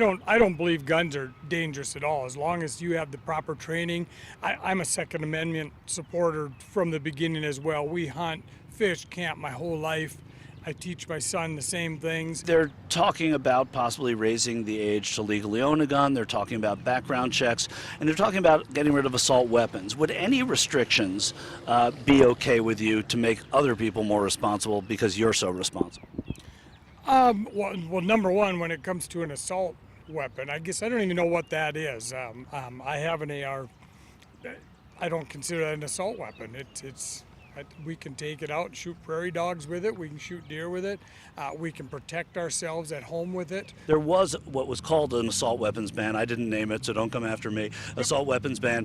I don't believe guns are dangerous at all, as long as you have the proper training. I'm a Second Amendment supporter from the beginning as well. We hunt, fish, camp my whole life. I teach my son the same things. They're talking about possibly raising the age to legally own a gun. They're talking about background checks, and they're talking about getting rid of assault weapons. Would any restrictions be okay with you to make other people more responsible because you're so responsible? Well, number one, when it comes to an assault weapon, I guess I don't even know what that is. I have an AR. I don't consider that an assault weapon. We can take it out and shoot prairie dogs with it. We can shoot deer with it. We can protect ourselves at home with it. There was what was called an assault weapons ban. I didn't name it, so don't come after me. Assault weapons ban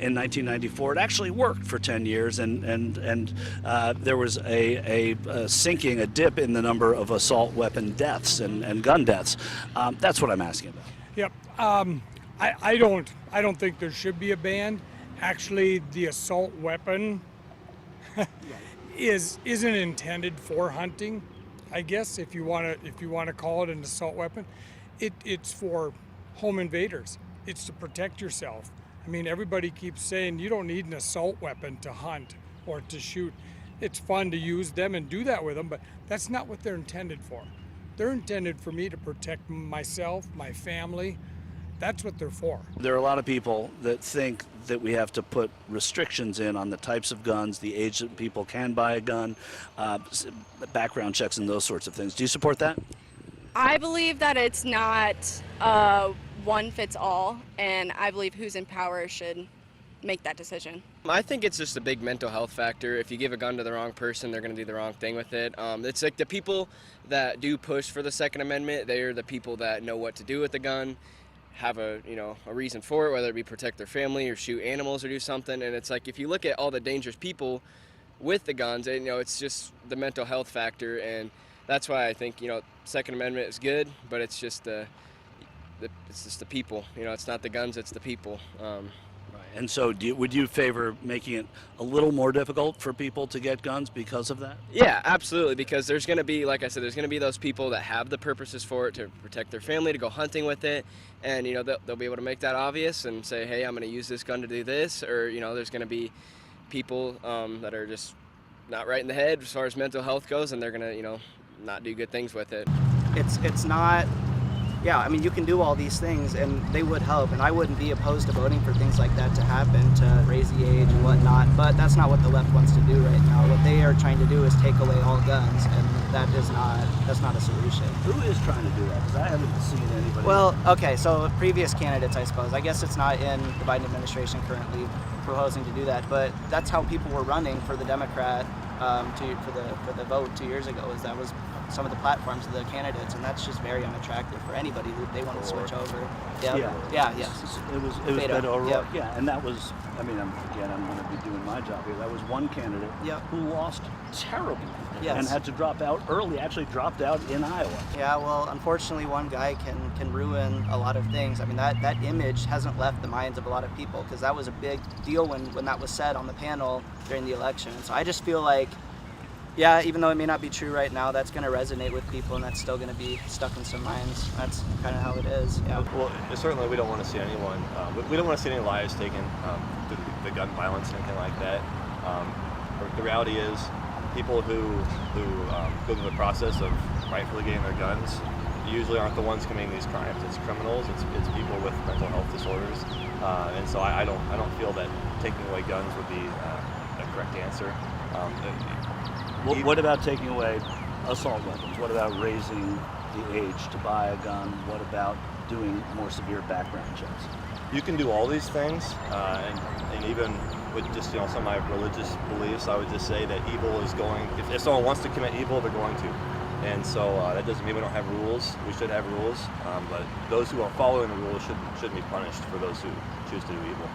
in 1994. It actually worked for 10 years, and there was a sinking, a dip in the number of assault weapon deaths and gun deaths. That's what I'm asking about. Yep. I don't think there should be a ban. Actually, the assault weapon isn't intended for hunting, I guess, if you want to call it an assault weapon. It's for home invaders. It's to protect yourself. I mean, everybody keeps saying you don't need an assault weapon to hunt or to shoot. It's fun to use them and do that with them, but that's not what they're intended for. They're intended for me to protect myself, my family. That's what they're for. There are a lot of people that think that we have to put restrictions in on the types of guns, the age that people can buy a gun, background checks and those sorts of things. Do you support that? I believe that it's not one fits all, and I believe who's in power should make that decision. I think it's just a big mental health factor. If you give a gun to the wrong person, they're going to do the wrong thing with it. It's like the people that do push for the Second Amendment, they're the people that know what to do with the gun, have a reason for it, whether it be protect their family or shoot animals or do something. And it's like, if you look at all the dangerous people with the guns, it's just the mental health factor, and that's why I think Second Amendment is good, but it's just it's just the people. It's not the guns, it's the people. And so would you favor making it a little more difficult for people to get guns because of that? Yeah, absolutely, because there's going to be, like I said, there's going to be those people that have the purposes for it, to protect their family, to go hunting with it, and they'll be able to make that obvious and say, hey, I'm going to use this gun to do this, or there's going to be people that are just not right in the head as far as mental health goes, and they're going to not do good things with it. It's not. Yeah, I mean, you can do all these things, and they would help, and I wouldn't be opposed to voting for things like that to happen, to raise the age and whatnot, but that's not what the left wants to do right now. What they are trying to do is take away all guns, and that's not a solution. Who is trying to do that? Because I haven't seen anybody. Well, okay, so previous candidates, I suppose. I guess it's not in the Biden administration currently proposing to do that, but that's how people were running for the Democrat for the vote 2 years ago. That was some of the platforms of the candidates, and that's just very unattractive for anybody who they want to switch over. Yeah. Yes. It was Beto O'Rourke. Yep. Yeah, and that was. I mean, I'm going to be doing my job here. That was one candidate who lost terribly and had to drop out early. Actually, dropped out in Iowa. Yeah. Well, unfortunately, one guy can ruin a lot of things. I mean, that image hasn't left the minds of a lot of people, because that was a big deal when that was said on the panel during the election. So I just feel like, yeah, even though it may not be true right now, that's going to resonate with people, and that's still going to be stuck in some minds. That's kind of how it is. Yeah. Well, certainly we don't want to see anyone. We don't want to see any lives taken through the gun violence or anything like that. The reality is, people who go through the process of rightfully getting their guns usually aren't the ones committing these crimes. It's criminals. It's people with mental health disorders, and so I don't feel that taking away guns would be a correct answer. What about taking away assault weapons? What about raising the age to buy a gun? What about doing more severe background checks? You can do all these things, and even with just some of my religious beliefs, I would just say that evil is going. If someone wants to commit evil, they're going to, and so that doesn't mean we don't have rules. We should have rules, but those who are following the rules shouldn't be punished for those who choose to do evil.